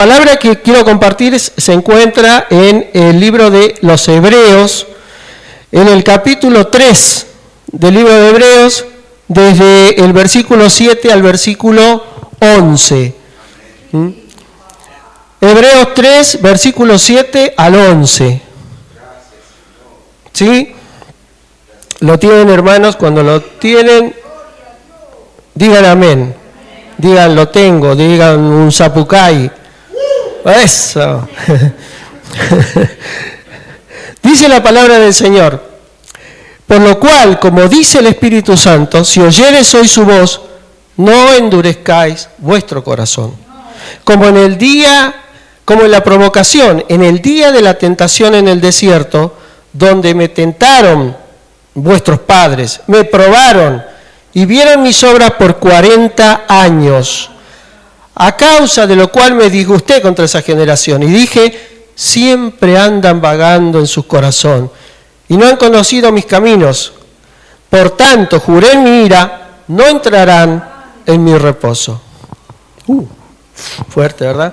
La palabra que quiero compartir se encuentra en el libro de los Hebreos, en el capítulo 3 del libro de Hebreos, desde el versículo 7 al versículo 11. Hebreos 3, versículo 7 al 11. ¿Sí? ¿Lo tienen, hermanos? Cuando lo tienen, digan amén. Digan lo tengo, digan un zapucay. Eso. Dice la palabra del Señor: por lo cual, como dice el Espíritu Santo, si oyereis hoy su voz, no endurezcáis vuestro corazón. Como en la provocación, en el día de la tentación en el desierto, donde me tentaron vuestros padres, me probaron y vieron mis obras por 40 años. A causa de lo cual me disgusté contra esa generación y dije, siempre andan vagando en su corazón y no han conocido mis caminos. Por tanto, juré en mi ira, no entrarán en mi reposo. Fuerte, ¿verdad?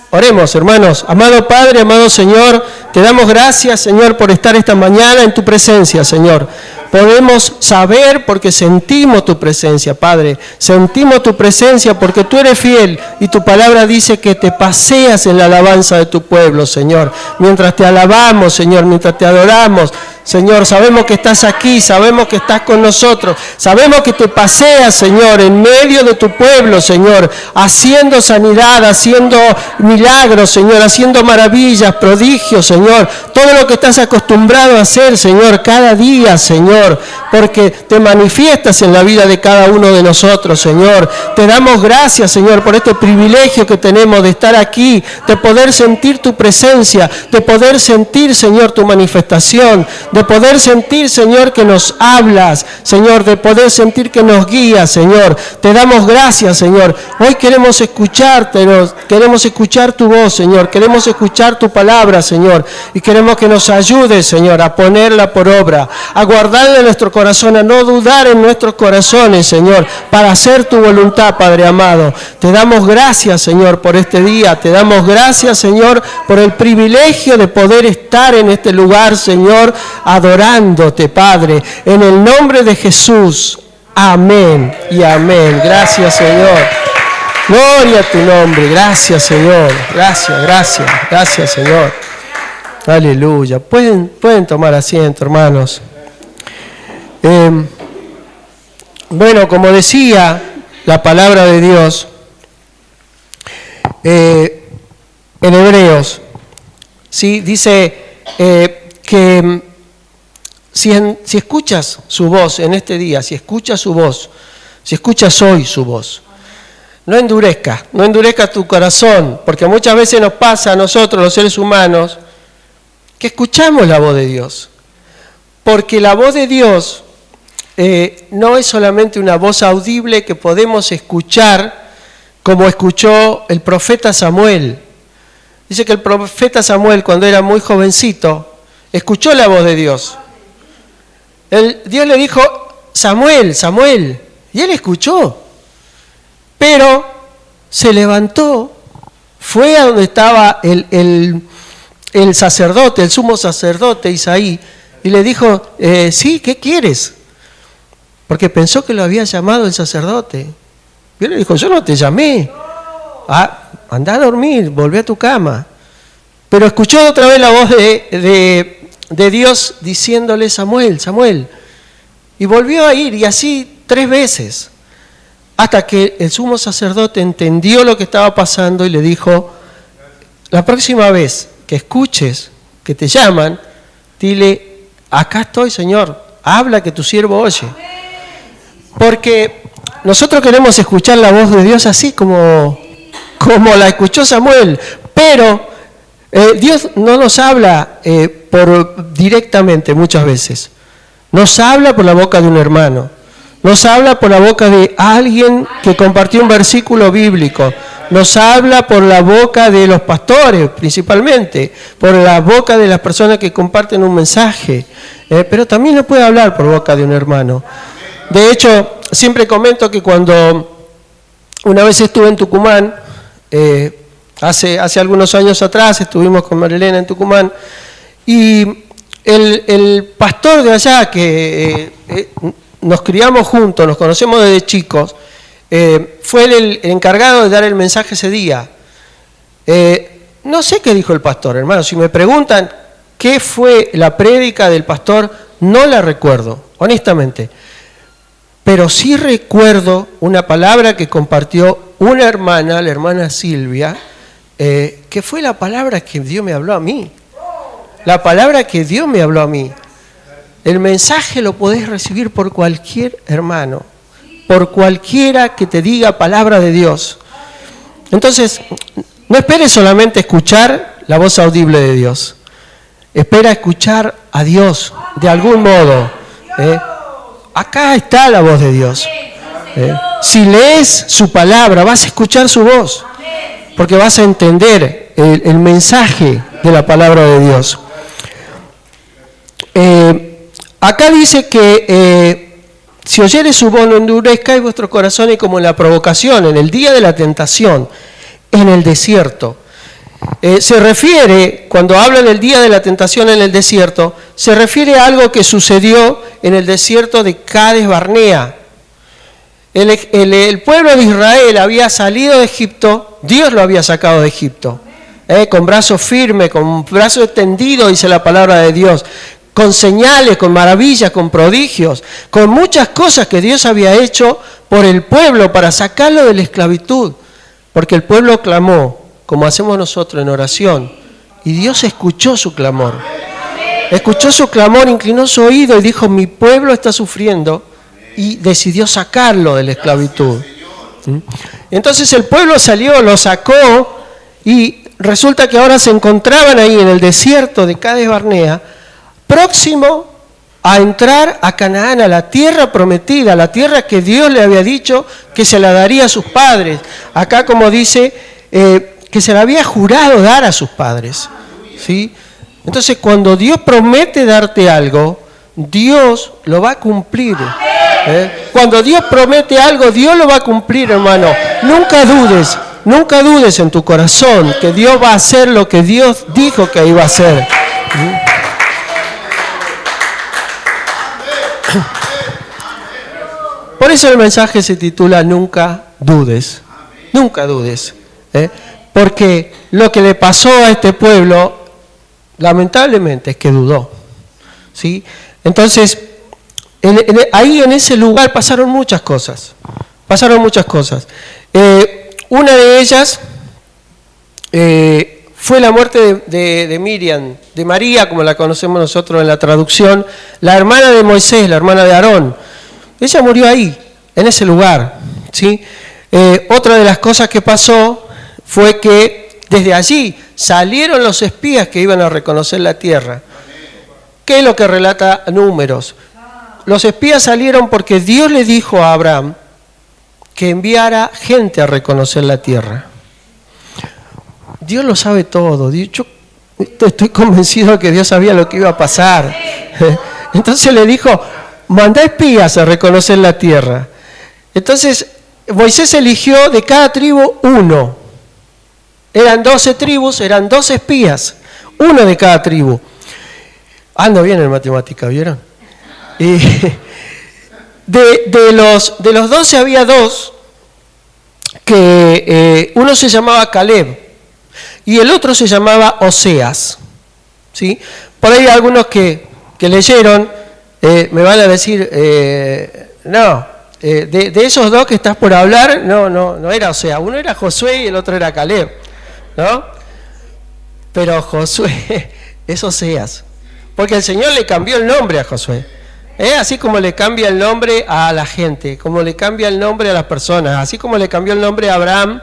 Oremos, hermanos. Amado Padre, amado Señor, te damos gracias, Señor, por estar esta mañana en tu presencia, Señor. Podemos saber porque sentimos tu presencia, Padre. Sentimos tu presencia porque tú eres fiel y tu palabra dice que te paseas en la alabanza de tu pueblo, Señor. Mientras te alabamos, Señor, mientras te adoramos, Señor, sabemos que estás aquí, sabemos que estás con nosotros, sabemos que te paseas, Señor, en medio de tu pueblo, Señor, haciendo sanidad, haciendo milagros, Señor, haciendo maravillas, prodigios, Señor, todo lo que estás acostumbrado a hacer, Señor, cada día, Señor, porque te manifiestas en la vida de cada uno de nosotros, Señor. Te damos gracias, Señor, por este privilegio que tenemos de estar aquí, de poder sentir tu presencia, de poder sentir, Señor, tu manifestación, de poder sentir, Señor, que nos hablas, Señor, de poder sentir que nos guías, Señor. Te damos gracias, Señor. Hoy queremos escucharte, queremos escuchar tu voz, Señor. Queremos escuchar tu palabra, Señor. Y queremos que nos ayudes, Señor, a ponerla por obra, a guardarla en nuestro corazón, a no dudar en nuestros corazones, Señor, para hacer tu voluntad, Padre amado. Te damos gracias, Señor, por este día. Te damos gracias, Señor, por el privilegio de poder estar en este lugar, Señor, adorándote, Padre, en el nombre de Jesús. Amén y amén. Gracias, Señor. Gloria a tu nombre. Gracias, Señor. Gracias, Señor. Aleluya. Pueden tomar asiento, hermanos. Bueno, como decía la palabra de Dios en Hebreos, ¿sí? Dice que si escuchas su voz en este día, si escuchas su voz, si escuchas hoy su voz, no endurezca tu corazón, porque muchas veces nos pasa a nosotros, los seres humanos, que escuchamos la voz de Dios, porque la voz de Dios no es solamente una voz audible que podemos escuchar como escuchó el profeta Samuel. Dice que el profeta Samuel, cuando era muy jovencito, escuchó la voz de Dios. Dios le dijo, Samuel, Samuel, y él escuchó, pero se levantó, fue a donde estaba el sacerdote, el sumo sacerdote Isaí, y le dijo, sí, ¿qué quieres? Porque pensó que lo había llamado el sacerdote. Y él le dijo, yo no te llamé. Anda a dormir, volvé a tu cama. Pero escuchó otra vez la voz de Dios diciéndole, Samuel, Samuel. Y volvió a ir, y así 3 veces. Hasta que el sumo sacerdote entendió lo que estaba pasando y le dijo, la próxima vez que escuches que te llaman, dile, acá estoy, Señor, habla que tu siervo oye. Porque nosotros queremos escuchar la voz de Dios así como la escuchó Samuel, pero Dios no nos habla directamente muchas veces. Nos habla por la boca de un hermano, nos habla por la boca de alguien que compartió un versículo bíblico, nos habla por la boca de los pastores principalmente, por la boca de las personas que comparten un mensaje, pero también nos puede hablar por boca de un hermano. De hecho, siempre comento que cuando una vez estuve en Tucumán, Hace algunos años atrás estuvimos con Marilena en Tucumán y el pastor de allá, que nos criamos juntos, nos conocemos desde chicos, fue el encargado de dar el mensaje ese día. No sé qué dijo el pastor, hermano. Si me preguntan qué fue la prédica del pastor, no la recuerdo, honestamente. Pero sí recuerdo una palabra que compartió una hermana, la hermana Silvia, que fue la palabra que Dios me habló a mí. La palabra que Dios me habló a mí. El mensaje lo podés recibir por cualquier hermano, por cualquiera que te diga palabra de Dios. Entonces, no esperes solamente escuchar la voz audible de Dios. Espera escuchar a Dios de algún modo. Acá está la voz de Dios. Si lees su palabra, vas a escuchar su voz, porque vas a entender el mensaje de la palabra de Dios. Acá dice que si oyeres su voz, no endurezcáis vuestros corazones como en la provocación, en el día de la tentación, en el desierto. Se refiere, cuando habla del día de la tentación en el desierto, se refiere a algo que sucedió en el desierto de Cades Barnea. El pueblo de Israel había salido de Egipto, Dios lo había sacado de Egipto, con brazos firmes, con brazos extendidos, dice la palabra de Dios, con señales, con maravillas, con prodigios, con muchas cosas que Dios había hecho por el pueblo para sacarlo de la esclavitud, porque el pueblo clamó, como hacemos nosotros en oración, y Dios escuchó su clamor. Escuchó su clamor, inclinó su oído y dijo, mi pueblo está sufriendo, y decidió sacarlo de la esclavitud. Entonces el pueblo salió, lo sacó, y resulta que ahora se encontraban ahí en el desierto de Cades Barnea, próximo a entrar a Canaán, a la tierra prometida, la tierra que Dios le había dicho que se la daría a sus padres. Acá como dice, que se la había jurado dar a sus padres, ¿sí? Entonces cuando Dios promete darte algo, Dios lo va a cumplir. Cuando Dios promete algo, Dios lo va a cumplir, hermano. Nunca dudes en tu corazón que Dios va a hacer lo que Dios dijo que iba a hacer. Por eso el mensaje se titula Nunca dudes. Nunca dudes. Porque lo que le pasó a este pueblo, lamentablemente, es que dudó. ¿Sí? Entonces, ahí en ese lugar pasaron muchas cosas. Una de ellas fue la muerte de Miriam, de María, como la conocemos nosotros en la traducción, la hermana de Moisés, la hermana de Aarón. Ella murió ahí, en ese lugar, ¿sí? Otra de las cosas que pasó fue que desde allí salieron los espías que iban a reconocer la tierra. ¿Qué es lo que relata Números? Los espías salieron porque Dios le dijo a Abraham que enviara gente a reconocer la tierra. Dios lo sabe todo. Yo estoy convencido de que Dios sabía lo que iba a pasar. Entonces le dijo, mandá espías a reconocer la tierra. Entonces Moisés eligió de cada tribu uno. Eran 12 tribus, eran 12 espías, uno de cada tribu. Ando bien en matemática, ¿vieron? Y de los 12 había dos, que uno se llamaba Caleb y el otro se llamaba Oseas. ¿Sí? Por ahí algunos que leyeron me van a decir, de esos dos que estás por hablar, no era Oseas, uno era Josué y el otro era Caleb, ¿no? Pero Josué es Oseas, porque el Señor le cambió el nombre a Josué. Así como le cambia el nombre a la gente, como le cambia el nombre a las personas, así como le cambió el nombre a Abraham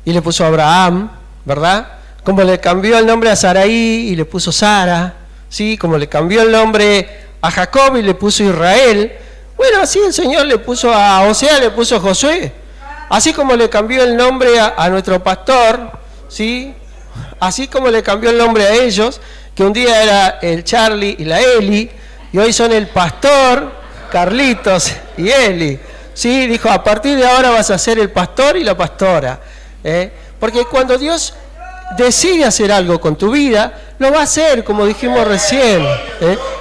y le puso Abraham, ¿verdad? Como le cambió el nombre a Saraí y le puso Sara, ¿sí? Como le cambió el nombre a Jacob y le puso Israel. Bueno, así el Señor le puso a Oseas, le puso Josué. Así como le cambió el nombre a nuestro pastor, ¿sí? Así como le cambió el nombre a ellos, que un día era el Charlie y la Eli, y hoy son el pastor, Carlitos y Eli. Sí, dijo, a partir de ahora vas a ser el pastor y la pastora. Porque cuando Dios decide hacer algo con tu vida, lo va a hacer, como dijimos recién,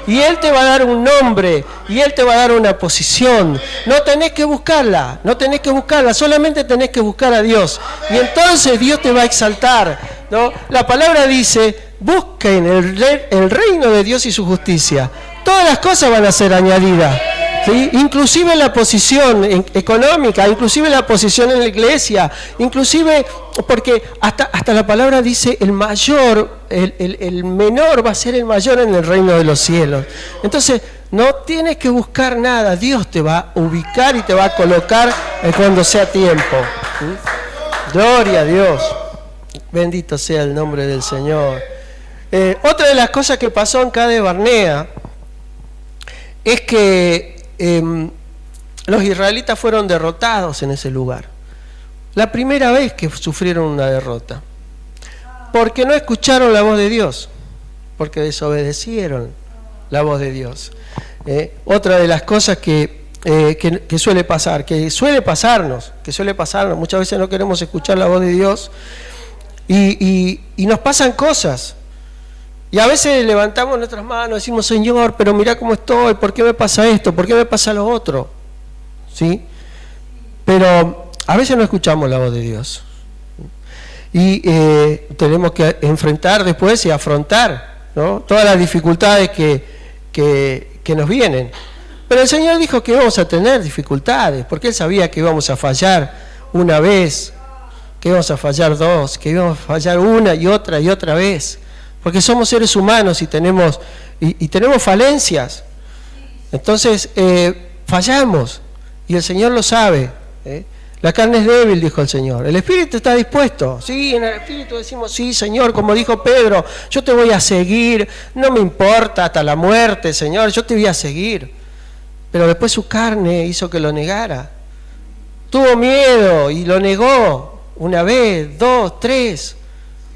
y Él te va a dar un nombre, y Él te va a dar una posición. No tenés que buscarla, solamente tenés que buscar a Dios, y entonces Dios te va a exaltar, ¿no? La palabra dice: busquen el reino de Dios y su justicia. Todas las cosas van a ser añadidas, ¿sí? Inclusive la posición económica, inclusive la posición en la iglesia, inclusive porque hasta la palabra dice el menor va a ser el mayor en el reino de los cielos. Entonces no tienes que buscar nada, Dios te va a ubicar y te va a colocar cuando sea tiempo, ¿sí? Gloria a Dios, bendito sea el nombre del Señor. Otra de las cosas que pasó en Cades Barnea es que los israelitas fueron derrotados en ese lugar. La primera vez que sufrieron una derrota. Porque no escucharon la voz de Dios. Porque desobedecieron la voz de Dios. Otra de las cosas que suele pasar, que suele pasarnos, muchas veces no queremos escuchar la voz de Dios y nos pasan cosas. Y a veces levantamos nuestras manos, decimos: Señor, pero mira cómo estoy, ¿por qué me pasa esto? ¿Por qué me pasa lo otro? ¿Sí? Pero a veces no escuchamos la voz de Dios. Y tenemos que enfrentar después y afrontar, ¿no?, todas las dificultades que nos vienen. Pero el Señor dijo que íbamos a tener dificultades, porque Él sabía que íbamos a fallar una vez, que íbamos a fallar dos, que íbamos a fallar una y otra vez. Porque somos seres humanos y tenemos falencias. Entonces fallamos y el Señor lo sabe. La carne es débil, dijo el Señor. El espíritu está dispuesto. Sí, en el espíritu decimos: sí, Señor, como dijo Pedro, yo te voy a seguir, no me importa hasta la muerte, Señor, yo te voy a seguir. Pero después su carne hizo que lo negara. Tuvo miedo y lo negó una vez, dos, tres.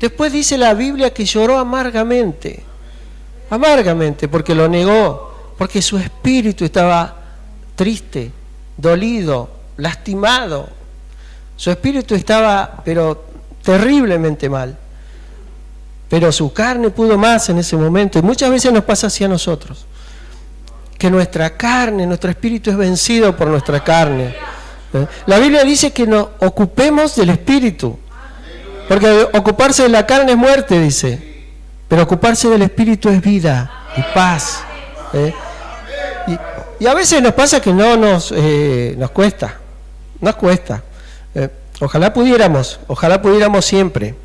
Después dice la Biblia que lloró amargamente, porque lo negó, porque su espíritu estaba triste, dolido, lastimado. Su espíritu estaba, pero terriblemente mal. Pero su carne pudo más en ese momento, y muchas veces nos pasa así a nosotros, que nuestra carne, nuestro espíritu es vencido por nuestra carne. La Biblia dice que nos ocupemos del espíritu. Porque ocuparse de la carne es muerte, dice, pero ocuparse del espíritu es vida y paz. Y a veces nos pasa que nos cuesta. Ojalá pudiéramos siempre.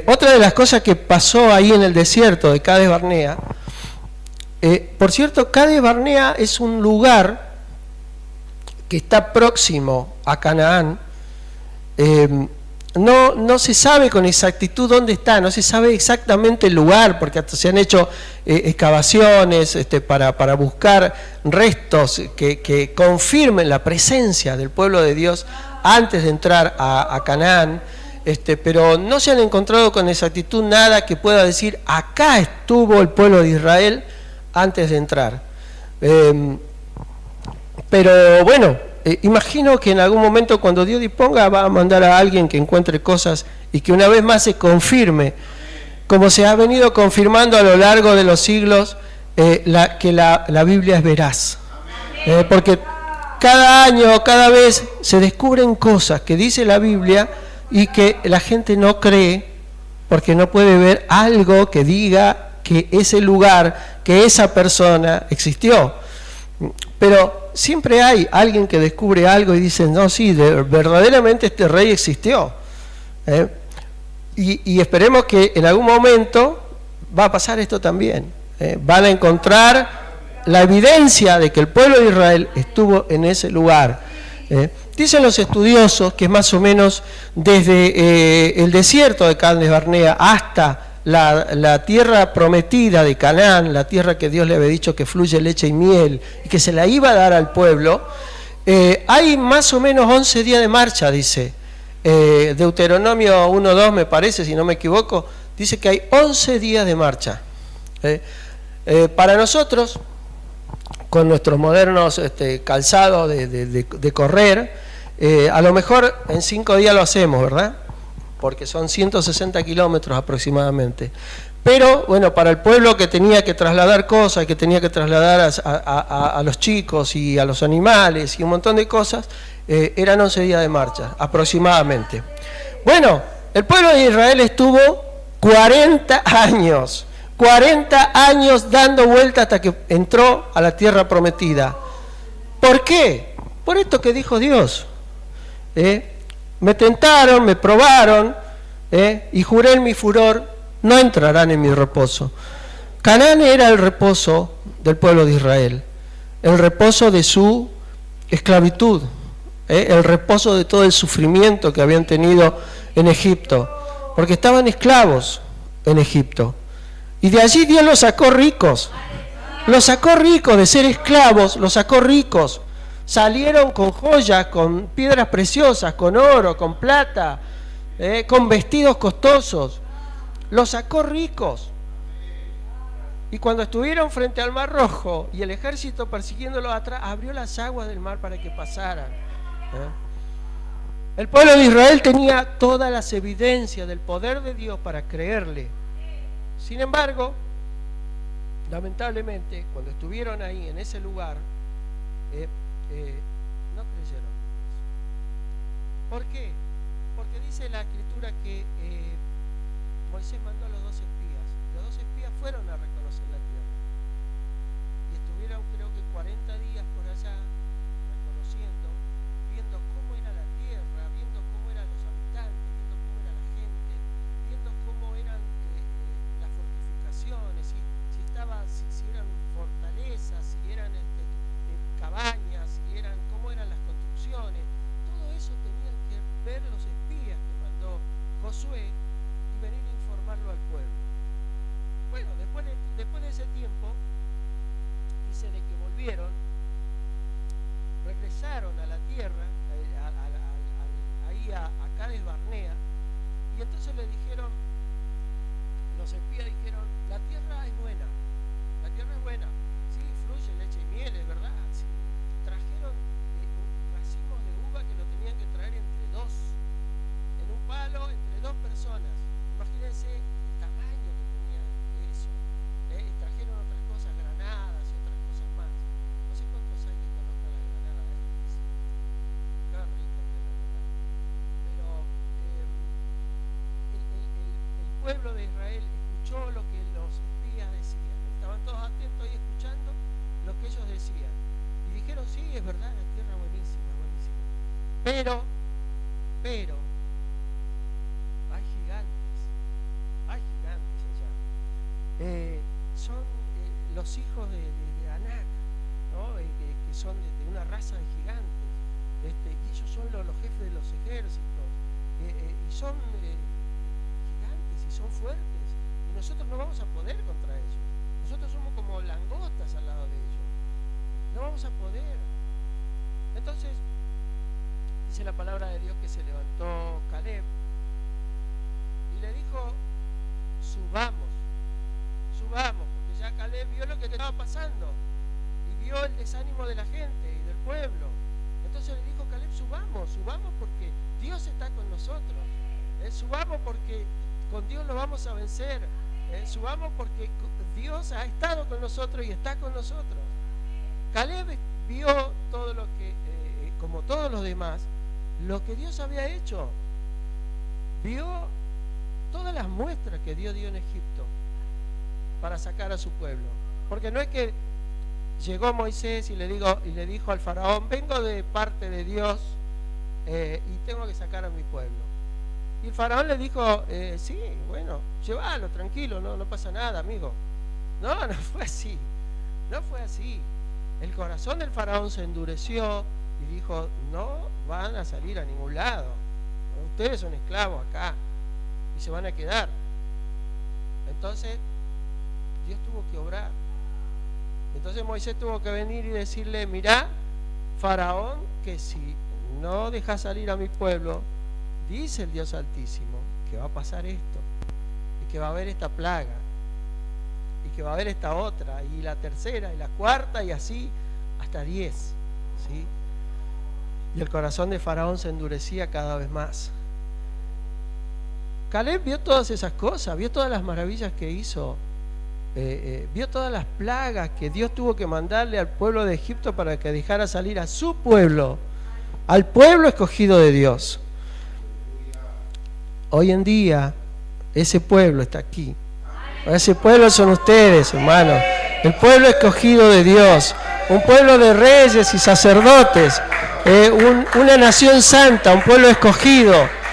Otra de las cosas que pasó ahí en el desierto de Cades Barnea, por cierto, Cades Barnea es un lugar que está próximo a Canaán. No se sabe con exactitud dónde está, no se sabe exactamente el lugar, porque hasta se han hecho excavaciones para buscar restos que confirmen la presencia del pueblo de Dios antes de entrar a Canaán, pero no se han encontrado con exactitud nada que pueda decir: acá estuvo el pueblo de Israel antes de entrar. Pero bueno, imagino que en algún momento, cuando Dios disponga, va a mandar a alguien que encuentre cosas y que una vez más se confirme, como se ha venido confirmando a lo largo de los siglos, que la Biblia es veraz. Porque cada año, cada vez se descubren cosas que dice la Biblia y que la gente no cree, porque no puede ver algo que diga que ese lugar, que esa persona existió. Pero siempre hay alguien que descubre algo y dice: no, sí, verdaderamente este rey existió. Y esperemos que en algún momento va a pasar esto también. Van a encontrar la evidencia de que el pueblo de Israel estuvo en ese lugar. Dicen los estudiosos que más o menos desde el desierto de Cades Barnea hasta la tierra prometida de Canaán, la tierra que Dios le había dicho que fluye leche y miel y que se la iba a dar al pueblo, hay más o menos 11 días de marcha, dice. Deuteronomio 1:2, me parece, si no me equivoco, dice que hay 11 días de marcha. Para nosotros, con nuestros modernos calzados de correr, a lo mejor en 5 días lo hacemos, ¿verdad? porque son 160 kilómetros aproximadamente. Pero, bueno, para el pueblo que tenía que trasladar cosas, que tenía que trasladar a los chicos y a los animales y un montón de cosas, eran 11 días de marcha, aproximadamente. Bueno, el pueblo de Israel estuvo 40 años dando vuelta hasta que entró a la tierra prometida. ¿Por qué? Por esto que dijo Dios. Me tentaron, me probaron, y juré en mi furor, no entrarán en mi reposo. Canaán era el reposo del pueblo de Israel, el reposo de su esclavitud, el reposo de todo el sufrimiento que habían tenido en Egipto, porque estaban esclavos en Egipto. Y de allí Dios los sacó ricos de ser esclavos, los sacó ricos. Salieron con joyas, con piedras preciosas, con oro, con plata, con vestidos costosos. Los sacó ricos. Y cuando estuvieron frente al Mar Rojo y el ejército persiguiéndolos atrás, abrió las aguas del mar para que pasaran. El pueblo de Israel tenía todas las evidencias del poder de Dios para creerle. Sin embargo, lamentablemente, cuando estuvieron ahí en ese lugar, no creyeron. ¿Por qué? Porque dice la Escritura que Moisés mandó a los 2 espías. Los 2 espías fueron a reconocer la tierra. Y estuvieron, creo que 40 días por allá, reconociendo, viendo cómo era la tierra, viendo cómo eran los habitantes, viendo cómo era la gente, viendo cómo eran las fortificaciones, si eran fortalezas, si eran cabañas, cómo eran las construcciones. Todo eso tenían que ver los espías que mandó Josué y venir a informarlo al pueblo. Bueno, después de ese tiempo, dice de que volvieron, regresaron a la tierra, ahí a Cades Barnea, y entonces le dijeron, los espías dijeron, la tierra es buena, sí, fluye leche y miel, es verdad, sí. Trajeron racimos de uva que lo tenían que traer entre 2, en un palo, entre 2 personas. Imagínense el tamaño que tenía eso. Trajeron otras cosas, granadas y otras cosas más. No sé cuántos hay que conozcan la granada, qué rica que es la granada. Pero el pueblo de Israel escuchó lo que los espías decían. Estaban todos atentos y escuchando lo que ellos decían. Y dijeron, sí, es verdad, la tierra buenísima, buenísima. Pero, hay gigantes allá. Son los hijos de Anak, ¿no? Que son de una raza de gigantes. Y ellos son los jefes de los ejércitos. Y son gigantes y son fuertes. Y nosotros no vamos a poder contra ellos. Nosotros somos como langostas al lado de ellos. No vamos a poder. Entonces, dice la palabra de Dios que se levantó Caleb y le dijo, subamos, porque ya Caleb vio lo que estaba pasando y vio el desánimo de la gente y del pueblo. Entonces le dijo Caleb, subamos porque Dios está con nosotros. Subamos porque con Dios lo vamos a vencer. Subamos porque Dios ha estado con nosotros y está con nosotros. Caleb vio todo lo que, como todos los demás, lo que Dios había hecho. Vio todas las muestras que Dios dio en Egipto para sacar a su pueblo. Porque no es que llegó Moisés y le dijo al faraón, vengo de parte de Dios y tengo que sacar a mi pueblo. Y el faraón le dijo, sí, bueno, llévalo, tranquilo, no pasa nada, amigo. No fue así, no fue así. El corazón del faraón se endureció y dijo, no van a salir a ningún lado. Ustedes son esclavos acá y se van a quedar. Entonces, Dios tuvo que obrar. Entonces Moisés tuvo que venir y decirle, mirá, faraón, que si no dejas salir a mi pueblo, dice el Dios Altísimo, que va a pasar esto, y que va a haber esta plaga, y que va a haber esta otra, y la tercera, y la cuarta, y así hasta 10, ¿sí? Y el corazón de faraón se endurecía cada vez más. Caleb vio todas esas cosas, vio todas las maravillas que hizo, vio todas las plagas que Dios tuvo que mandarle al pueblo de Egipto para que dejara salir a su pueblo, al pueblo escogido de Dios. Hoy en día, ese pueblo está aquí. Ese pueblo son ustedes, hermanos. El pueblo escogido de Dios. Un pueblo de reyes y sacerdotes. Una nación santa, un pueblo escogido.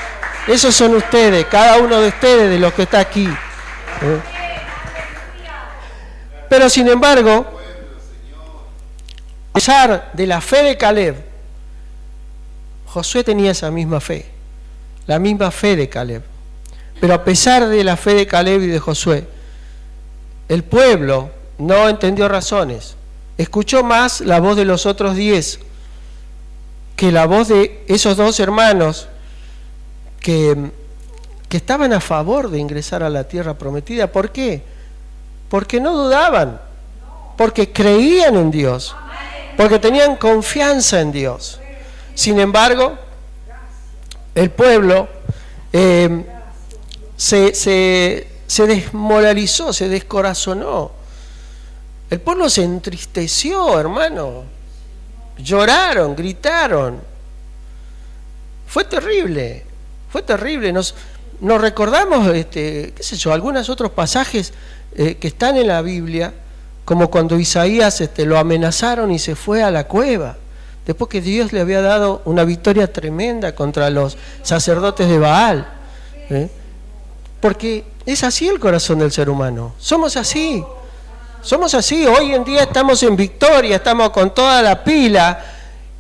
Esos son ustedes, cada uno de ustedes, de los que está aquí. Pero sin embargo, a pesar de la fe de Caleb, Josué tenía esa misma fe. La misma fe de Caleb. Pero a pesar de la fe de Caleb y de Josué, el pueblo no entendió razones. Escuchó más la voz de los otros 10 que la voz de esos 2 hermanos que estaban a favor de ingresar a la tierra prometida. ¿Por qué? Porque no dudaban, porque creían en Dios, porque tenían confianza en Dios. Sin embargo, el pueblo se desmoralizó, se descorazonó. El pueblo se entristeció, hermano. Lloraron, gritaron. Fue terrible, fue terrible. Nos recordamos, qué sé yo, algunos otros pasajes que están en la Biblia, como cuando Isaías lo amenazaron y se fue a la cueva, después que Dios le había dado una victoria tremenda contra los sacerdotes de Baal. Porque es así el corazón del ser humano. Somos así. Somos así. Hoy en día estamos en victoria, estamos con toda la pila,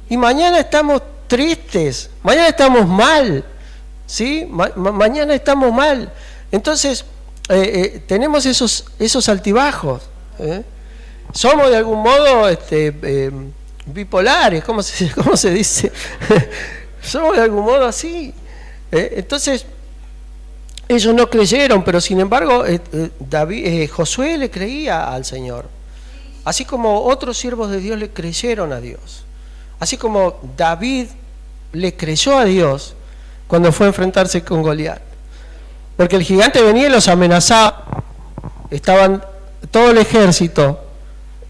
y mañana estamos tristes, mañana estamos mal, ¿sí? Mañana estamos mal. Entonces, tenemos esos altibajos. Somos de algún modo bipolares, ¿cómo se dice? Somos de algún modo así. Entonces, ellos no creyeron, pero sin embargo Josué le creía al Señor. Así como otros siervos de Dios le creyeron a Dios. Así como David le creyó a Dios cuando fue a enfrentarse con Goliat. Porque el gigante venía y los amenazaba. Estaban todo el ejército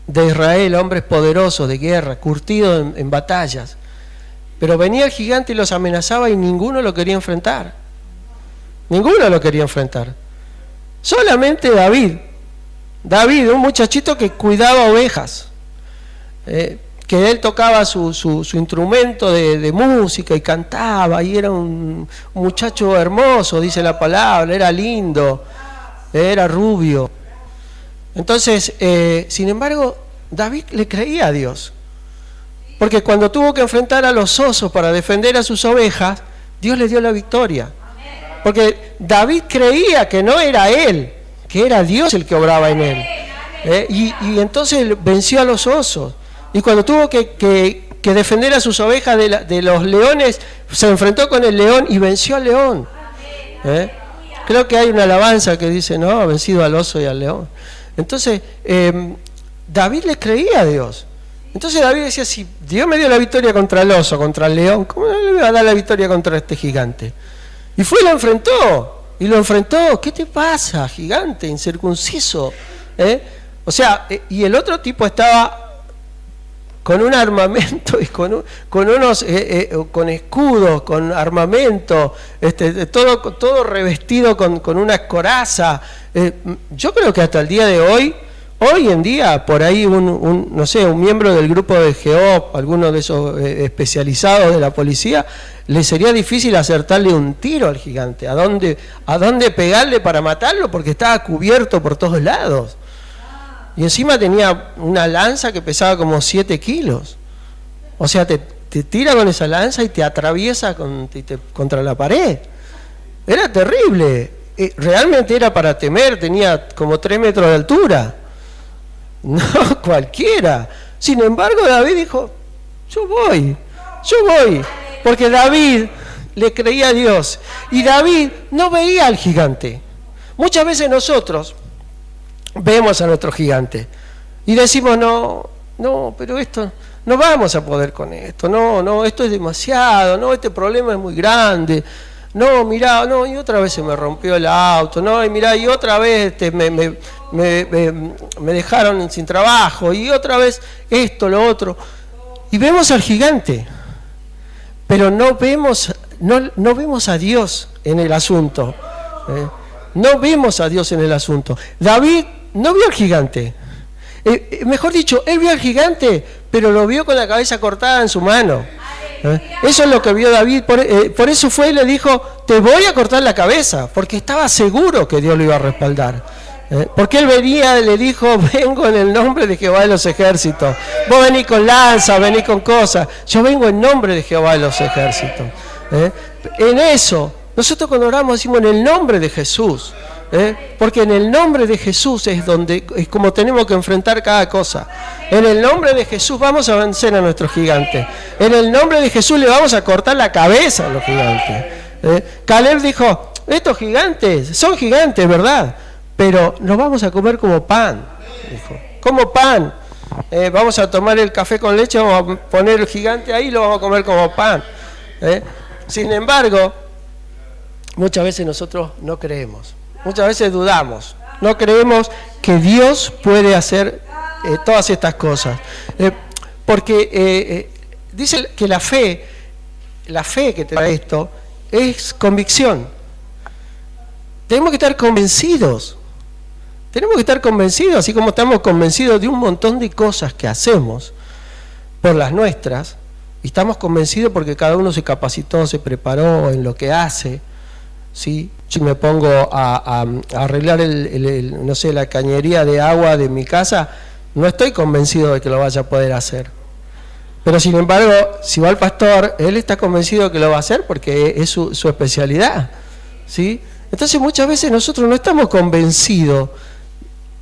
de Israel, hombres poderosos de guerra, curtidos en batallas. Pero venía el gigante y los amenazaba y ninguno lo quería enfrentar. Ninguno lo quería enfrentar. Solamente David, un muchachito que cuidaba ovejas, que él tocaba su instrumento de música y cantaba, y era un muchacho hermoso, dice la palabra, era lindo, era rubio. Entonces, sin embargo, David le creía a Dios, porque cuando tuvo que enfrentar a los osos para defender a sus ovejas, Dios le dio la victoria. Porque David creía que no era él, que era Dios el que obraba en él. Y entonces venció a los osos. Y cuando tuvo que defender a sus ovejas de los leones, se enfrentó con el león y venció al león. Creo que hay una alabanza que dice, no, ha vencido al oso y al león. Entonces, David le creía a Dios. Entonces David decía, si Dios me dio la victoria contra el oso, contra el león, ¿cómo no le va a dar la victoria contra este gigante? Y fue y lo enfrentó. ¿Qué te pasa, gigante, incircunciso? O sea, y el otro tipo estaba con un armamento y con escudos, con armamento, todo revestido con una coraza. Yo creo que hasta el día de hoy en día, por ahí un miembro del grupo de GEOP, alguno de esos especializados de la policía, le sería difícil acertarle un tiro al gigante. ¿A dónde pegarle para matarlo? Porque estaba cubierto por todos lados. Y encima tenía una lanza que pesaba como 7 kilos. O sea, te tira con esa lanza y te atraviesa contra la pared. Era terrible. Realmente era para temer, tenía como 3 metros de altura. No cualquiera. Sin embargo, David dijo, yo voy, porque David le creía a Dios y David no veía al gigante. Muchas veces nosotros vemos a nuestro gigante y decimos, no, pero esto, no vamos a poder con esto, no, esto es demasiado, no, este problema es muy grande, No, mirá, no, y otra vez se me rompió el auto, no, y mirá, y otra vez me dejaron sin trabajo, y otra vez esto, lo otro. Y vemos al gigante, pero no vemos a Dios en el asunto. No vemos a Dios en el asunto. David no vio al gigante. Mejor dicho, él vio al gigante, pero lo vio con la cabeza cortada en su mano. Eso es lo que vio David. Por eso fue y le dijo, te voy a cortar la cabeza, porque estaba seguro que Dios lo iba a respaldar. Porque él venía y le dijo, vengo en el nombre de Jehová de los ejércitos. Vos venís con lanza, venís con cosas. Yo vengo en nombre de Jehová de los ejércitos. En eso, nosotros cuando oramos decimos en el nombre de Jesús. Porque en el nombre de Jesús es como tenemos que enfrentar cada cosa. En el nombre de Jesús vamos a vencer a nuestros gigantes. En el nombre de Jesús le vamos a cortar la cabeza a los gigantes. Caleb dijo, estos gigantes son gigantes, ¿verdad? Pero nos vamos a comer como pan, dijo. Como pan. Vamos a tomar el café con leche, vamos a poner el gigante ahí y lo vamos a comer como pan. Sin embargo, muchas veces nosotros no creemos. Muchas veces dudamos, no creemos que Dios puede hacer todas estas cosas. Porque dice que la fe que te da esto es convicción. Tenemos que estar convencidos. Tenemos que estar convencidos, así como estamos convencidos de un montón de cosas que hacemos por las nuestras, y estamos convencidos porque cada uno se capacitó, se preparó en lo que hace, ¿sí? Si me pongo a arreglar no sé, la cañería de agua de mi casa, no estoy convencido de que lo vaya a poder hacer. Pero sin embargo, si va al pastor, él está convencido de que lo va a hacer porque es su especialidad, ¿sí? Entonces muchas veces nosotros no estamos convencidos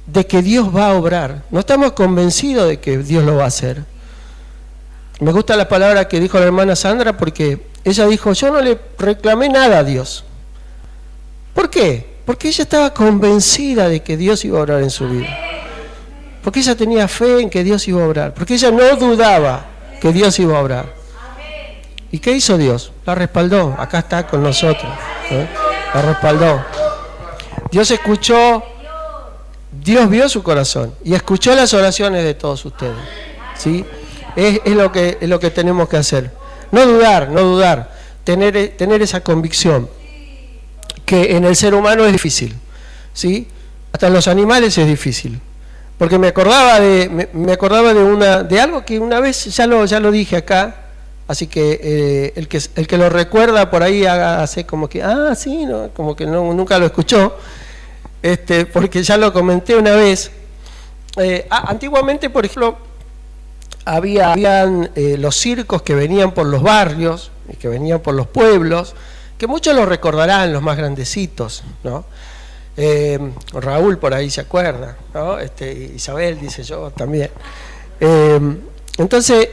de que Dios va a obrar, no estamos convencidos de que Dios lo va a hacer. Me gusta la palabra que dijo la hermana Sandra, porque ella dijo, yo no le reclamé nada a Dios. ¿Por qué? Porque ella estaba convencida de que Dios iba a obrar en su vida. Porque ella tenía fe en que Dios iba a obrar. Porque ella no dudaba que Dios iba a obrar. ¿Y qué hizo Dios? La respaldó. Acá está con nosotros. La respaldó. Dios escuchó, Dios vio su corazón y escuchó las oraciones de todos ustedes. ¿Sí? Es lo que tenemos que hacer. No dudar. Tener esa convicción. Que en el ser humano es difícil, ¿sí? Hasta en los animales es difícil. Porque me acordaba de algo que una vez ya lo dije acá, así que el que lo recuerda por ahí hace como que, sí, no, como que no, nunca lo escuchó, porque ya lo comenté una vez. Antiguamente, por ejemplo, habían los circos que venían por los barrios, que venían por los pueblos, que muchos lo recordarán, los más grandecitos, ¿no? Raúl por ahí se acuerda, ¿no? Isabel, dice yo también. Entonces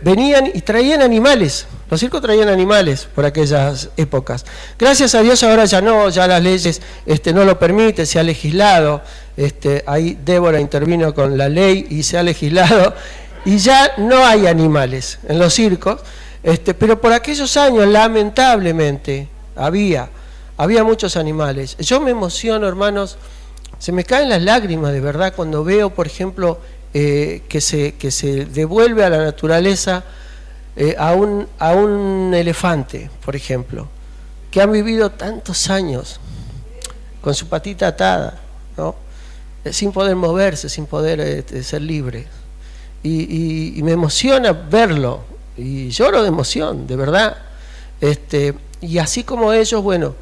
venían y traían animales, los circos traían animales por aquellas épocas. Gracias a Dios ahora ya no, ya las leyes no lo permiten, se ha legislado, ahí Débora intervino con la ley y se ha legislado, y ya no hay animales en los circos. Pero por aquellos años, lamentablemente, había muchos animales. Yo me emociono, hermanos, se me caen las lágrimas de verdad cuando veo, por ejemplo, que se devuelve a la naturaleza a un elefante, por ejemplo, que han vivido tantos años con su patita atada, ¿no? Sin poder moverse, sin poder ser libre. Y me emociona verlo. Y lloro de emoción, de verdad. Y así como ellos, bueno,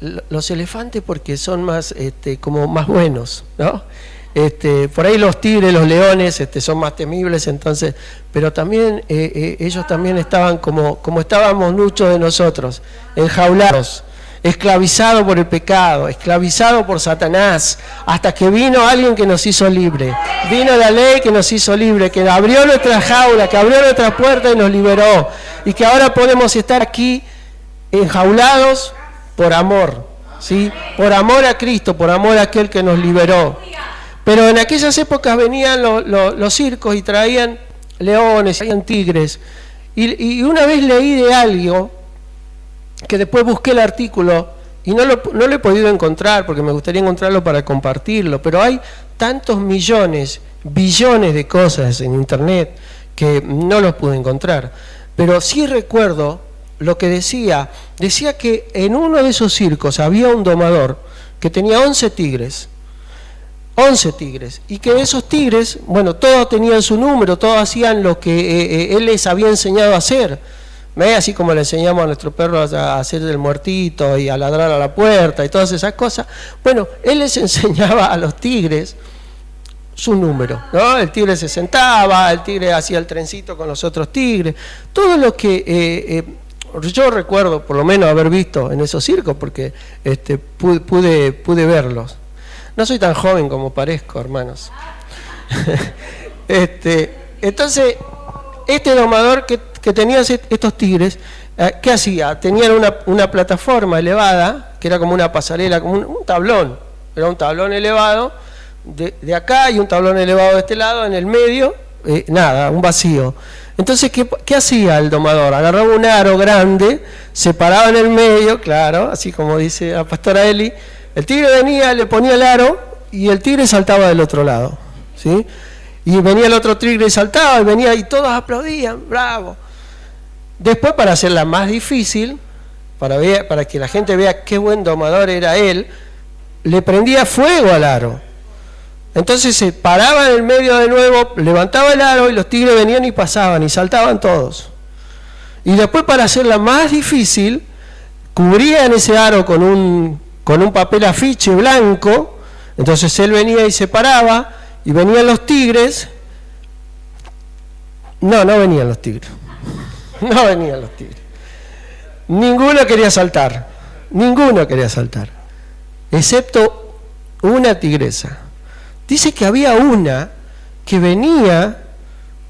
los elefantes porque son más, como más buenos, ¿no? Por ahí los tigres, los leones, son más temibles, entonces, pero también ellos también estaban como estábamos muchos de nosotros, enjaulados, esclavizados por el pecado, esclavizados por Satanás, hasta que vino alguien que nos hizo libre. Vino la ley que nos hizo libre, que abrió nuestra jaula, que abrió nuestra puerta y nos liberó. Y que ahora podemos estar aquí enjaulados por amor, ¿sí? Por amor a Cristo, por amor a aquel que nos liberó. Pero en aquellas épocas venían los circos y traían leones, traían tigres. Y una vez leí de algo que después busqué el artículo y no lo he podido encontrar porque me gustaría encontrarlo para compartirlo, pero hay tantos millones, billones de cosas en internet que no los pude encontrar. Pero sí recuerdo lo que decía que en uno de esos circos había un domador que tenía 11 tigres, y que esos tigres, bueno, todos tenían su número, todos hacían lo que él les había enseñado a hacer. Así como le enseñamos a nuestro perro a hacer el muertito y a ladrar a la puerta y todas esas cosas. Bueno, él les enseñaba a los tigres su número, ¿no? El tigre se sentaba, el tigre hacía el trencito con los otros tigres, todo lo que yo recuerdo por lo menos haber visto en esos circos, porque pude verlos. No soy tan joven como parezco, hermanos. Entonces, este domador que tenía estos tigres, ¿qué hacía? Tenían una plataforma elevada, que era como una pasarela, como un tablón. Era un tablón elevado de acá y un tablón elevado de este lado, en el medio, nada, un vacío. Entonces, ¿qué hacía el domador? Agarraba un aro grande, se paraba en el medio, claro, así como dice la pastora Eli. El tigre venía, le ponía el aro y el tigre saltaba del otro lado, ¿sí? Y venía el otro tigre y saltaba, y venía y todos aplaudían, bravo. Después, para hacerla más difícil, para que la gente vea qué buen domador era él, le prendía fuego al aro. Entonces se paraba en el medio de nuevo, levantaba el aro y los tigres venían y pasaban y saltaban todos. Y después, para hacerla más difícil, cubrían ese aro con un papel afiche blanco. Entonces él venía y se paraba y venían los tigres. No venían los tigres. No venían los tigres. Ninguno quería saltar, excepto una tigresa. Dice que había una que venía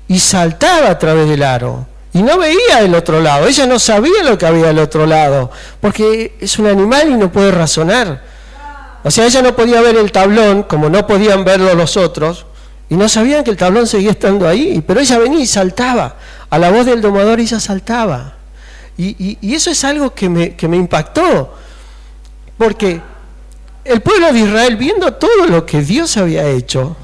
y saltaba a través del aro y no veía el otro lado. Ella no sabía lo que había al otro lado, porque es un animal y no puede razonar. O sea, ella no podía ver el tablón como no podían verlo los otros, y no sabían que el tablón seguía estando ahí, pero ella venía y saltaba. A la voz del domador ella saltaba. Y eso es algo que me impactó, porque el pueblo de Israel, viendo todo lo que Dios había hecho,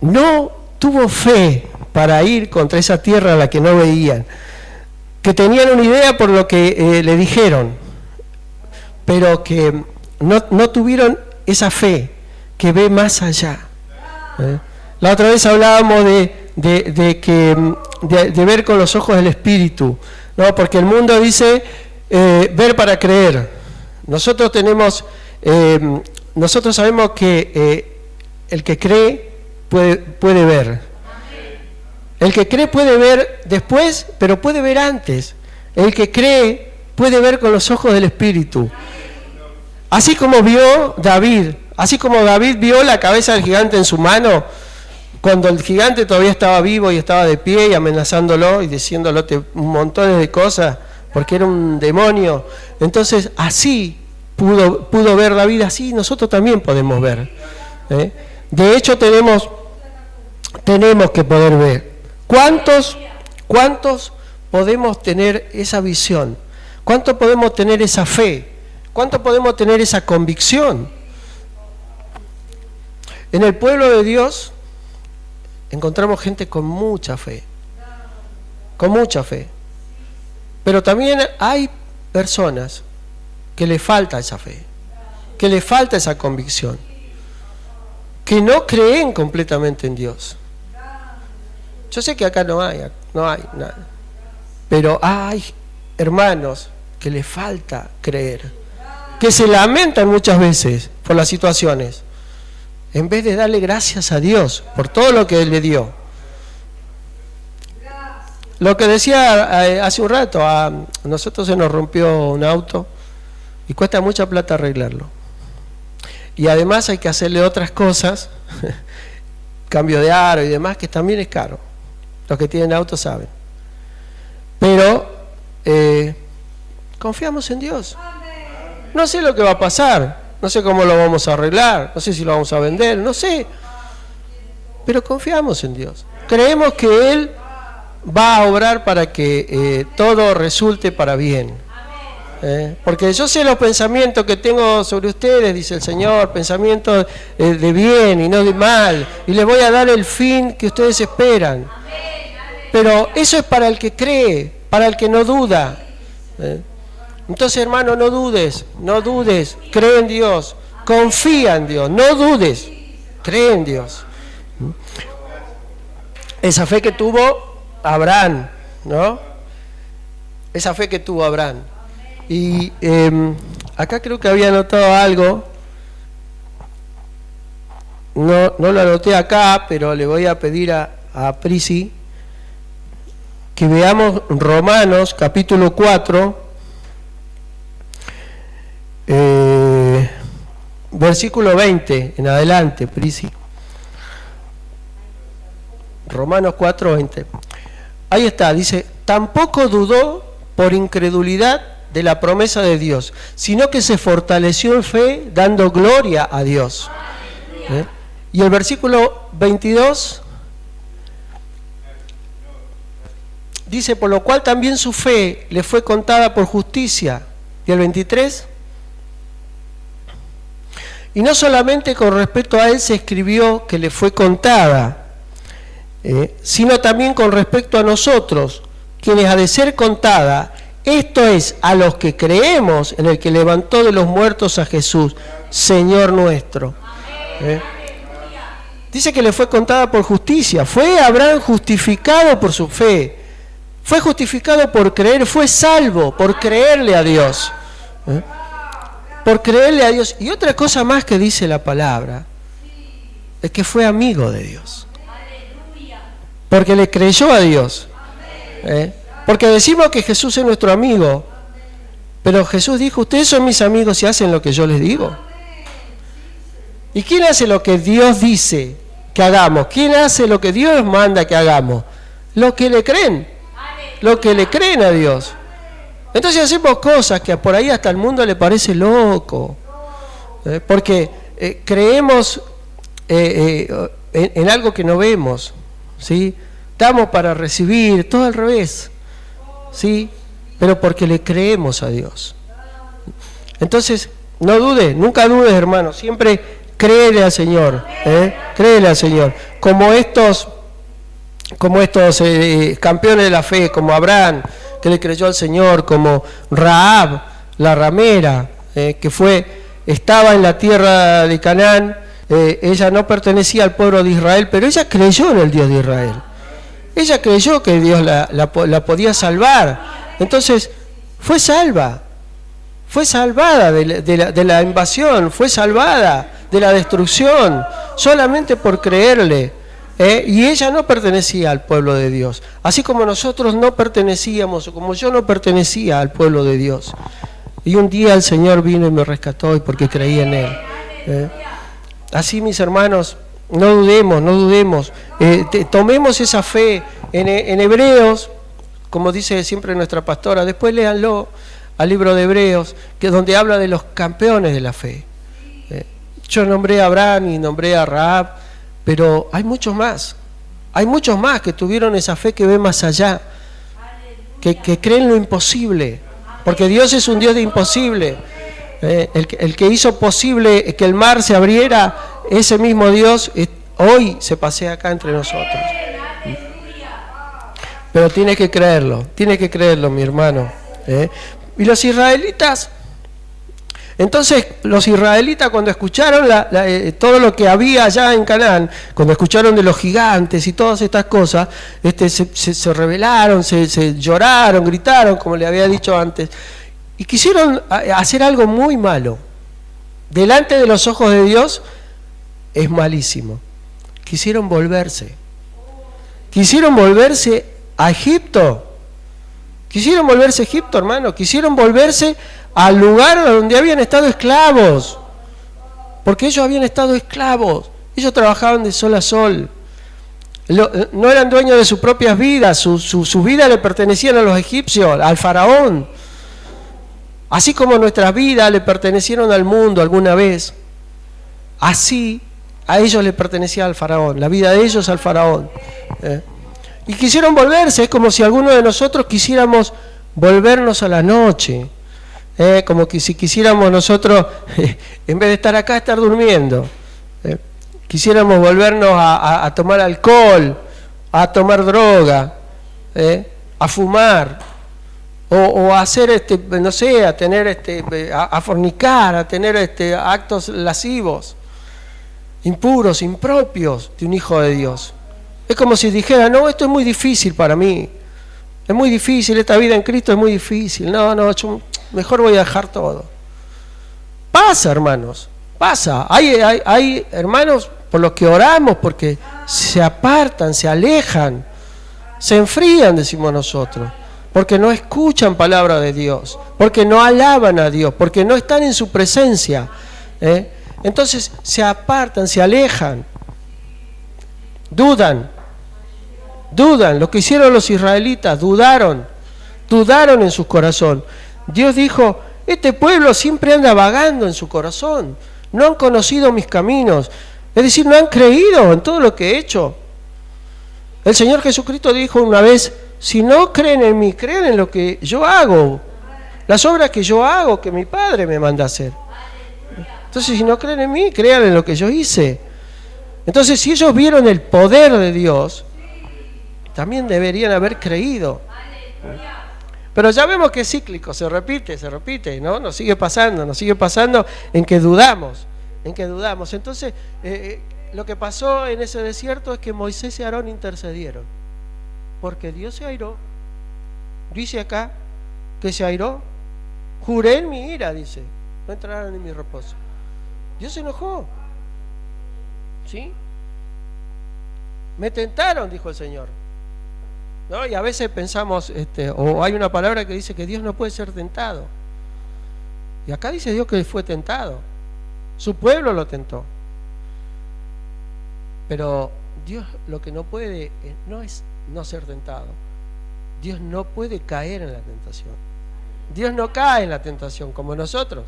no tuvo fe para ir contra esa tierra a la que no veían, que tenían una idea por lo que le dijeron, pero que no tuvieron esa fe que ve más allá. La otra vez hablábamos de ver con los ojos del Espíritu, ¿no? Porque el mundo dice ver para creer. Nosotros sabemos que el que cree puede ver. El que cree puede ver después, pero puede ver antes. El que cree puede ver con los ojos del Espíritu. Así como vio David, vio la cabeza del gigante en su mano, cuando el gigante todavía estaba vivo y estaba de pie y amenazándolo y diciéndole un montón de cosas, porque era un demonio. Entonces, así pudo ver David, así nosotros también podemos ver. De hecho, tenemos que poder ver. ¿Cuántos podemos tener esa visión? ¿Cuántos podemos tener esa fe? ¿Cuánto podemos tener esa convicción? En el pueblo de Dios encontramos gente con mucha fe, pero también hay personas que le falta esa fe, que le falta esa convicción, que no creen completamente en Dios. Yo sé que acá no hay nada, pero hay hermanos que le falta creer, que se lamentan muchas veces por las situaciones, en vez de darle gracias a Dios por todo lo que Él le dio. Lo que decía hace un rato, a nosotros se nos rompió un auto y cuesta mucha plata arreglarlo. Y además hay que hacerle otras cosas, cambio de aro y demás, que también es caro. Los que tienen auto saben. Pero confiamos en Dios. No sé lo que va a pasar, no sé cómo lo vamos a arreglar, no sé si lo vamos a vender, no sé. Pero confiamos en Dios. Creemos que Él va a obrar para que todo resulte para bien. Porque yo sé los pensamientos que tengo sobre ustedes, dice el Señor, pensamientos de bien y no de mal, y les voy a dar el fin que ustedes esperan. Pero eso es para el que cree, para el que no duda. Entonces, hermano, no dudes, cree en Dios, confía en Dios, no dudes, cree en Dios. Esa fe que tuvo Abraham, ¿no? Esa fe que tuvo Abraham. Y acá creo que había anotado algo, no lo anoté acá, pero le voy a pedir a Prisi que veamos Romanos capítulo 4, versículo 20 en adelante, Prisi. Romanos 4, 20. Ahí está, dice, tampoco dudó por incredulidad de la promesa de Dios, sino que se fortaleció en fe, dando gloria a Dios. Y el versículo 22 dice, por lo cual también su fe le fue contada por justicia. Y el 23, y no solamente con respecto a él se escribió que le fue contada, sino también con respecto a nosotros, quienes ha de ser contada, esto es, a los que creemos en el que levantó de los muertos a Jesús, Señor nuestro. Dice que le fue contada por justicia. Fue Abraham justificado por su fe. Fue justificado por creer, fue salvo por creerle a Dios. Por creerle a Dios. Y otra cosa más que dice la palabra, es que fue amigo de Dios. Porque le creyó a Dios. Porque decimos que Jesús es nuestro amigo, pero Jesús dijo, ustedes son mis amigos y hacen lo que yo les digo. ¿Y quién hace lo que Dios dice que hagamos? ¿Quién hace lo que Dios manda que hagamos? Los que le creen, los que le creen a Dios. Entonces hacemos cosas que por ahí hasta el mundo le parece loco, porque creemos en algo que no vemos, ¿sí? Damos para recibir, todo al revés, ¿sí? Pero porque le creemos a Dios. Entonces, no dudes, nunca dudes, hermano, siempre créele al Señor, créele al Señor. Como estos campeones de la fe, como Abraham, que le creyó al Señor, como Rahab, la ramera, que estaba en la tierra de Canaán. Ella no pertenecía al pueblo de Israel, pero ella creyó en el Dios de Israel. Ella creyó que Dios la podía salvar. Entonces, fue salvada de la invasión, fue salvada de la destrucción, solamente por creerle. Y ella no pertenecía al pueblo de Dios, así como nosotros no pertenecíamos, o como yo no pertenecía al pueblo de Dios. Y un día el Señor vino y me rescató, y porque creí en Él. Así, mis hermanos, no dudemos, tomemos esa fe. En Hebreos, como dice siempre nuestra pastora, después léanlo al libro de Hebreos, que es donde habla de los campeones de la fe. Yo nombré a Abraham y nombré a Rahab, pero hay muchos más que tuvieron esa fe que ve más allá, que creen lo imposible, porque Dios es un Dios de imposible. El que hizo posible que el mar se abriera, ese mismo Dios hoy se pasea acá entre nosotros. Pero tiene que creerlo, mi hermano. Y los israelitas, entonces los israelitas cuando escucharon todo lo que había allá en Canaán, cuando escucharon de los gigantes y todas estas cosas, se rebelaron, se lloraron, gritaron, como le había dicho antes, y quisieron hacer algo muy malo. Delante de los ojos de Dios es malísimo. Quisieron volverse a Egipto. Quisieron volverse a Egipto, hermano. Quisieron volverse al lugar donde habían estado esclavos. Porque ellos habían estado esclavos. Ellos trabajaban de sol a sol. No eran dueños de sus propias vidas. Sus vidas le pertenecían a los egipcios, al faraón. Así como nuestras vidas le pertenecieron al mundo alguna vez. Así a ellos le pertenecía al faraón. La vida de ellos al faraón. Y quisieron volverse. Es como si alguno de nosotros quisiéramos volvernos a la noche. Como que si quisiéramos nosotros, en vez de estar acá, estar durmiendo. Quisiéramos volvernos a tomar alcohol, a tomar droga, a fumar, o a hacer, no sé, a tener, a fornicar, a tener actos lascivos, impuros, impropios de un hijo de Dios. Es como si dijera, no, esto es muy difícil para mí. Es muy difícil, esta vida en Cristo es muy difícil. No, yo mejor voy a dejar todo. Pasa, hermanos, pasa. Hay hermanos por los que oramos, porque se apartan, se alejan, se enfrían, decimos nosotros, porque no escuchan palabra de Dios, porque no alaban a Dios, porque no están en su presencia. Entonces se apartan, se alejan, dudan. Lo que hicieron los israelitas, dudaron en su corazón. Dios dijo, este pueblo siempre anda vagando en su corazón, no han conocido mis caminos, es decir, no han creído en todo lo que he hecho. El Señor Jesucristo dijo una vez, si no creen en mí, creen en lo que yo hago, las obras que yo hago, que mi Padre me manda a hacer. Entonces, si no creen en mí, crean en lo que yo hice. Entonces, si ellos vieron el poder de Dios, también deberían haber creído. Pero ya vemos que es cíclico, se repite, ¿no? Nos sigue pasando en que dudamos. Entonces, lo que pasó en ese desierto es que Moisés y Aarón intercedieron, porque Dios se airó. Dice acá que se airó. Juré en mi ira, dice, no entrarán en mi reposo. Dios se enojó. ¿Sí? Me tentaron, dijo el Señor. ¿No? Y a veces pensamos, o hay una palabra que dice que Dios no puede ser tentado. Y acá dice Dios que fue tentado. Su pueblo lo tentó. Pero Dios lo que no puede no es no ser tentado. Dios no puede caer en la tentación. Dios no cae en la tentación como nosotros.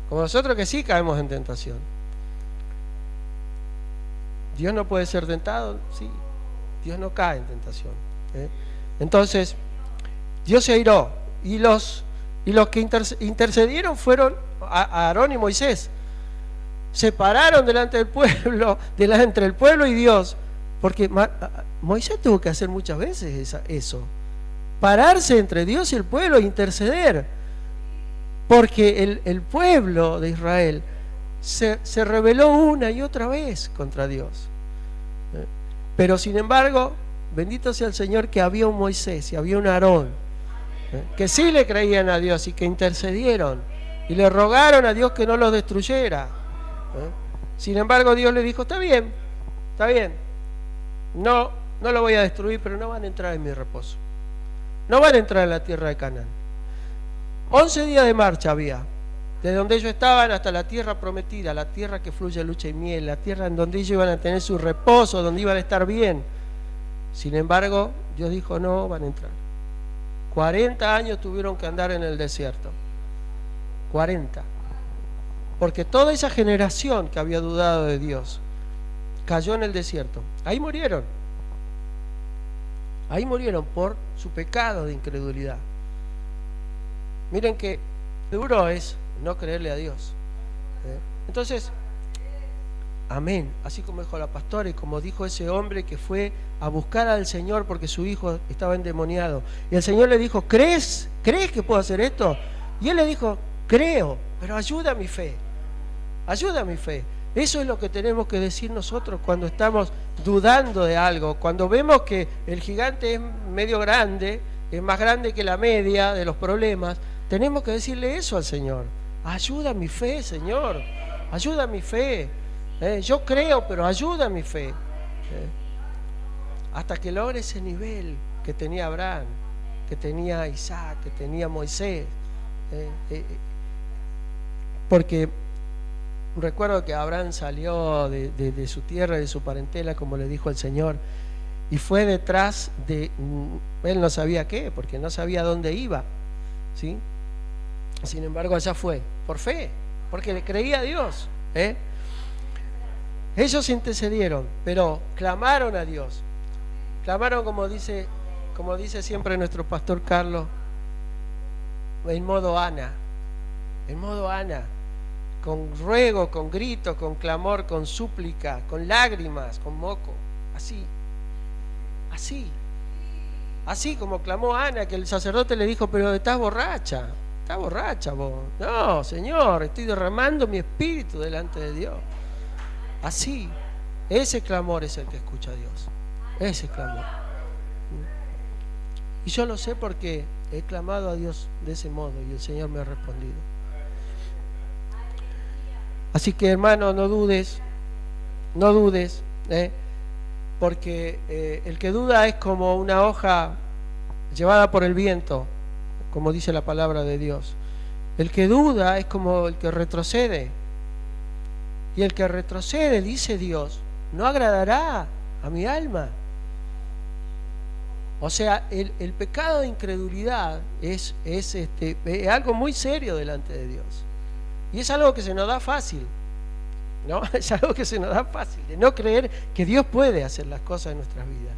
Como nosotros que sí caemos en tentación. Dios no puede ser tentado, sí. Dios no cae en tentación. Entonces, Dios se airó. Y los que intercedieron fueron a Aarón y Moisés. Se pararon delante del pueblo, entre el pueblo y Dios. Porque Moisés tuvo que hacer muchas veces eso. Pararse entre Dios y el pueblo e interceder. Porque el pueblo de Israel se rebeló una y otra vez contra Dios. Pero sin embargo, bendito sea el Señor que había un Moisés y había un Aarón, que sí le creían a Dios y que intercedieron y le rogaron a Dios que no los destruyera. Sin embargo, Dios le dijo, está bien, no lo voy a destruir, pero no van a entrar en mi reposo. No van a entrar en la tierra de Canaán. 11 días de marcha había, desde donde ellos estaban hasta la tierra prometida, la tierra que fluye leche y miel, la tierra en donde ellos iban a tener su reposo, donde iban a estar bien. Sin embargo, Dios dijo, no van a entrar. 40 años tuvieron que andar en el desierto. 40. Porque toda esa generación que había dudado de Dios cayó en el desierto. Ahí murieron por su pecado de incredulidad. Miren qué duro es no creerle a Dios. Entonces, amén, así como dijo la pastora y como dijo ese hombre que fue a buscar al Señor porque su hijo estaba endemoniado. Y el Señor le dijo, ¿crees que puedo hacer esto? Y él le dijo, creo, pero ayuda a mi fe. Eso es lo que tenemos que decir nosotros cuando estamos dudando de algo, cuando vemos que el gigante es medio grande, es más grande que la media de los problemas. Tenemos que decirle eso al Señor. Ayuda a mi fe, Señor. Ayuda a mi fe. Yo creo, pero ayuda a mi fe. Hasta que logre ese nivel que tenía Abraham, que tenía Isaac, que tenía Moisés. Porque recuerdo que Abraham salió de su tierra, de su parentela, como le dijo el Señor, y fue detrás de... Él no sabía qué, porque no sabía dónde iba, ¿sí? Sin embargo, allá fue, por fe, porque le creía a Dios. Ellos intercedieron, pero clamaron a Dios. Clamaron, como dice siempre nuestro pastor Carlos, en modo Ana. en modo Ana, con ruego, con grito, con clamor, con súplica, con lágrimas, con moco, así, así como clamó Ana, que el sacerdote le dijo, pero estás borracha vos. No, Señor, estoy derramando mi espíritu delante de Dios. Así, ese clamor es el que escucha a Dios, ese clamor. Y yo lo sé porque he clamado a Dios de ese modo y el Señor me ha respondido. Así que, hermano, no dudes, porque el que duda es como una hoja llevada por el viento, como dice la palabra de Dios. El que duda es como el que retrocede. Y el que retrocede, dice Dios, no agradará a mi alma. O sea, el pecado de incredulidad es algo muy serio delante de Dios. Y es algo que se nos da fácil, ¿no? Es algo que se nos da fácil, de no creer que Dios puede hacer las cosas en nuestras vidas.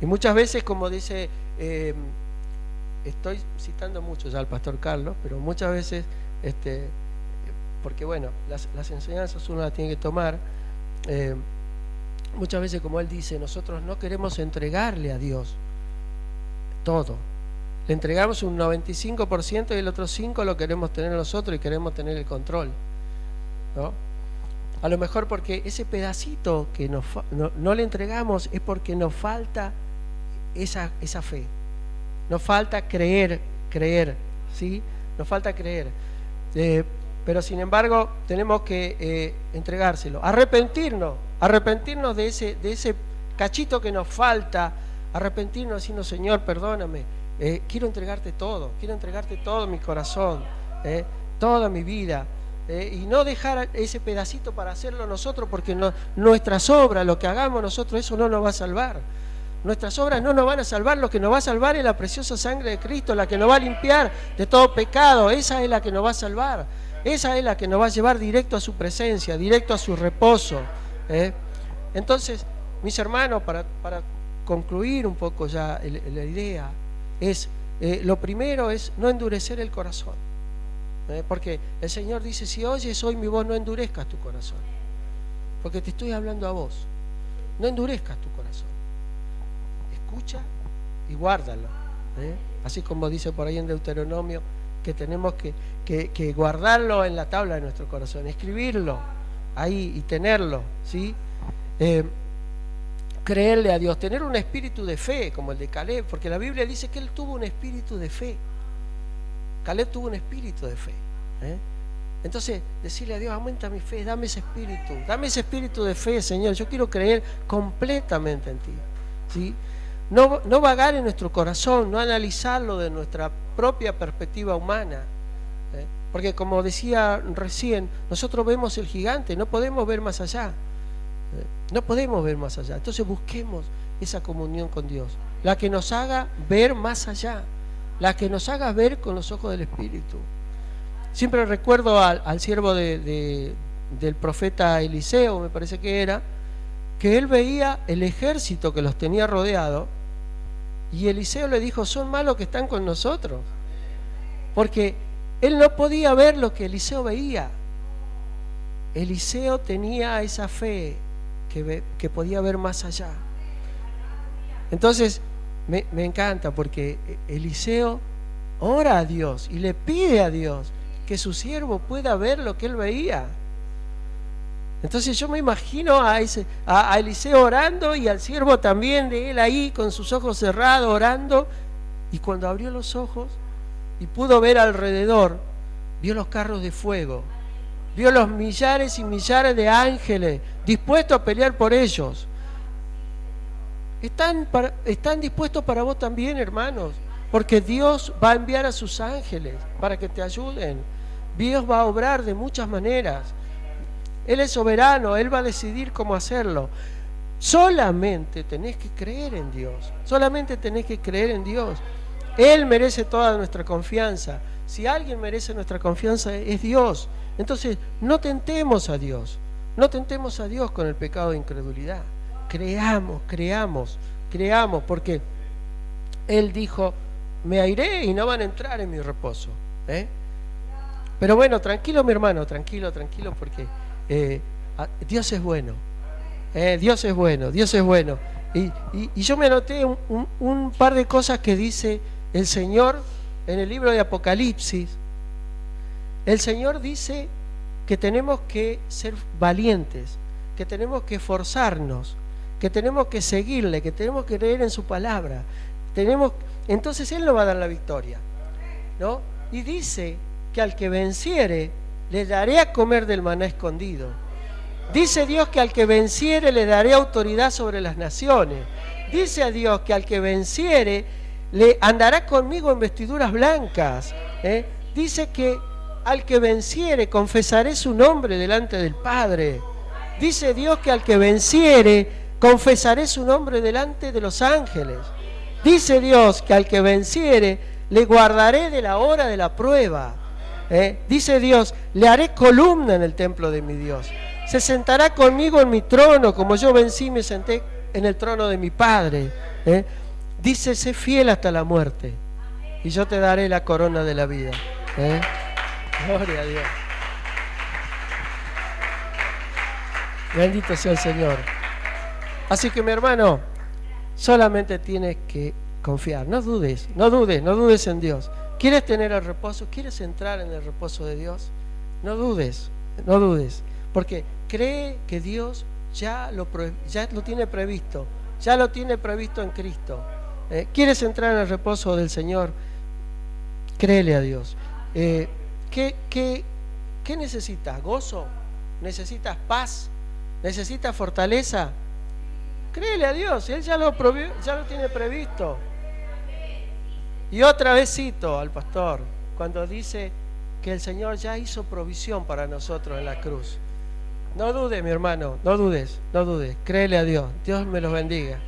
Y muchas veces, como dice, estoy citando mucho ya al pastor Carlos, pero muchas veces, porque bueno, las enseñanzas uno las tiene que tomar, muchas veces, como él dice, nosotros no queremos entregarle a Dios todo. Le entregamos un 95% y el otro 5% lo queremos tener nosotros y queremos tener el control, ¿no? A lo mejor porque ese pedacito que no le entregamos es porque nos falta esa fe. Nos falta creer, ¿sí? Nos falta creer. Pero sin embargo tenemos que entregárselo, arrepentirnos de ese cachito que nos falta, arrepentirnos diciendo, Señor, perdóname, quiero entregarte todo mi corazón, toda mi vida, y no dejar ese pedacito para hacerlo nosotros, porque nuestras obras, lo que hagamos nosotros, eso no nos va a salvar. Nuestras obras no nos van a salvar, lo que nos va a salvar es la preciosa sangre de Cristo, la que nos va a limpiar de todo pecado, esa es la que nos va a salvar, esa es la que nos va a llevar directo a su presencia, directo a su reposo. Entonces, mis hermanos, para concluir un poco ya la idea, lo primero es no endurecer el corazón, porque el Señor dice, si oyes hoy mi voz, no endurezcas tu corazón, porque te estoy hablando a vos, no endurezcas tu corazón. Escucha y guárdalo, así como dice por ahí en Deuteronomio, que tenemos que guardarlo en la tabla de nuestro corazón, escribirlo ahí y tenerlo, ¿sí? Creerle a Dios, tener un espíritu de fe como el de Caleb, porque la Biblia dice que él tuvo un espíritu de fe. Caleb tuvo un espíritu de fe, Entonces, decirle a Dios, aumenta mi fe, dame ese espíritu de fe, Señor, yo quiero creer completamente en ti, ¿sí? No vagar en nuestro corazón, no analizarlo de nuestra propia perspectiva humana, porque como decía recién, nosotros vemos el gigante, no podemos ver más allá, entonces busquemos esa comunión con Dios, la que nos haga ver más allá, la que nos haga ver con los ojos del Espíritu. Siempre recuerdo al siervo del profeta Eliseo, me parece que era, que él veía el ejército que los tenía rodeado, y Eliseo le dijo, son malos que están con nosotros, porque él no podía ver lo que Eliseo veía. Eliseo tenía esa fe que podía ver más allá. Entonces me encanta, porque Eliseo ora a Dios y le pide a Dios que su siervo pueda ver lo que él veía. Entonces yo me imagino a Eliseo orando y al siervo también de él ahí con sus ojos cerrados orando, y cuando abrió los ojos y pudo ver alrededor, vio los carros de fuego, vio los millares y millares de ángeles dispuestos a pelear por ellos. Están dispuestos para vos también, hermanos, porque Dios va a enviar a sus ángeles para que te ayuden. Dios va a obrar de muchas maneras. Él es soberano, Él va a decidir cómo hacerlo. Solamente tenés que creer en Dios, Él merece toda nuestra confianza. Si alguien merece nuestra confianza es Dios. Entonces no tentemos a Dios con el pecado de incredulidad. Creamos, porque Él dijo, me iré y no van a entrar en mi reposo, Pero bueno, tranquilo mi hermano, tranquilo, porque Dios es bueno. Dios es bueno, Dios es bueno. Y yo me anoté un par de cosas que dice el Señor en el libro de Apocalipsis. El Señor dice que tenemos que ser valientes, que tenemos que esforzarnos, que tenemos que seguirle, que tenemos que creer en su palabra. Entonces Él nos va a dar la victoria, ¿no? Y dice que al que venciere, le daré a comer del maná escondido. Dice Dios que al que venciere, le daré autoridad sobre las naciones. Dice a Dios que al que venciere, le andará conmigo en vestiduras blancas. Dice que al que venciere, confesaré su nombre delante del Padre. Dice Dios que al que venciere, confesaré su nombre delante de los ángeles. Dice Dios que al que venciere, le guardaré de la hora de la prueba. Dice Dios, le haré columna en el templo de mi Dios. Se sentará conmigo en mi trono, como yo vencí y me senté en el trono de mi Padre. Dice, sé fiel hasta la muerte, y yo te daré la corona de la vida. Gloria a Dios. Bendito sea el Señor. Así que mi hermano, solamente tienes que confiar. No dudes en Dios. ¿Quieres tener el reposo? ¿Quieres entrar en el reposo de Dios? No dudes. Porque cree que Dios ya lo tiene previsto. Ya lo tiene previsto en Cristo. ¿Quieres entrar en el reposo del Señor? Créele a Dios. ¿Qué necesitas? ¿Gozo? ¿Necesitas paz? ¿Necesitas fortaleza? Créele a Dios, Él ya lo tiene previsto. Y otra vez cito al pastor cuando dice que el Señor ya hizo provisión para nosotros en la cruz. No dudes, mi hermano, no dudes. Créele a Dios. Dios me los bendiga.